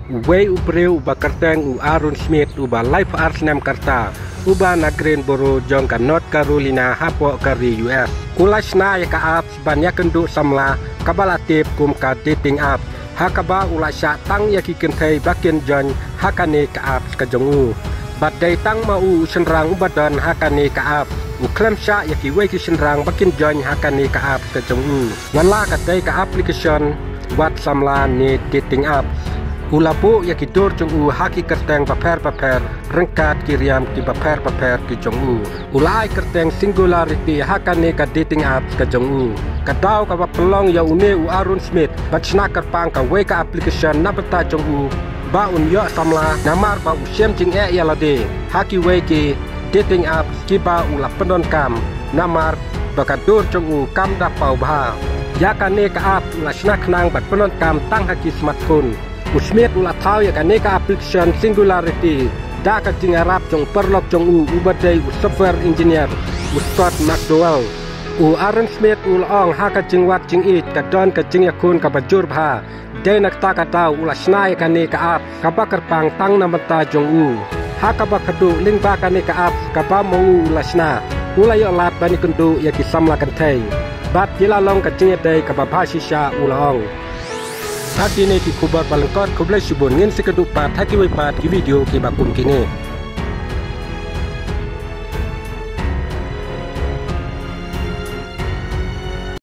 Uwe ubreu uba kerteng u Aaron Smith uba Life Arsenal Karta uba na Greensboro jong ka North Carolina hapo kari US. Ulasna ya ka apps banyak kendu samla kabalatip kum ka dating app. Hakaba ulasya tang ya kikentai bakin jon hakane ka apps ka jongu. Badai tang mau senrang ubadan hakane ka apps. Uklem sya ya ki weki senrang bakin jon hakane ka apps ka jongu. Ngala ka dai ka application wat samla ni dating apps. Ulapu ya kidur jong haki kerteng paper rengkat kiriam ki paper ki jong ulai kerteng singularity hakane ka dating apps ka jong kadau ka pelong ya une Aaron Smith bachna kerpang ka we ka application na beta jong ba un yo samla namar ba usiem jing ya lade haki we ki dating apps ki ba ula penon kam namar bakadur jong kam da pau ba ya kane ka app ula snak nang bat penon kam tang haki smartphone Usmit ulah tahu ya kan neka application singularity dah kacing Arab jong perlok jong ubadai software engineer Scott McDowell Aaron Smith ong ha kacing wat jing it kadon kacing yakun kabajur bha dai nak ta kata ulah snai kan neka app kabakar pang tang namata jong ha kabakadu link ba kan neka app kaba mau ulah sna ulah yo lat bani kundu ya kisamla kan thai bat jila long kacing dai kababha shisha ulah ong Hati ini dikubar balengkot kublai subun ngin sekedupat haki wipat di video kibakum kini.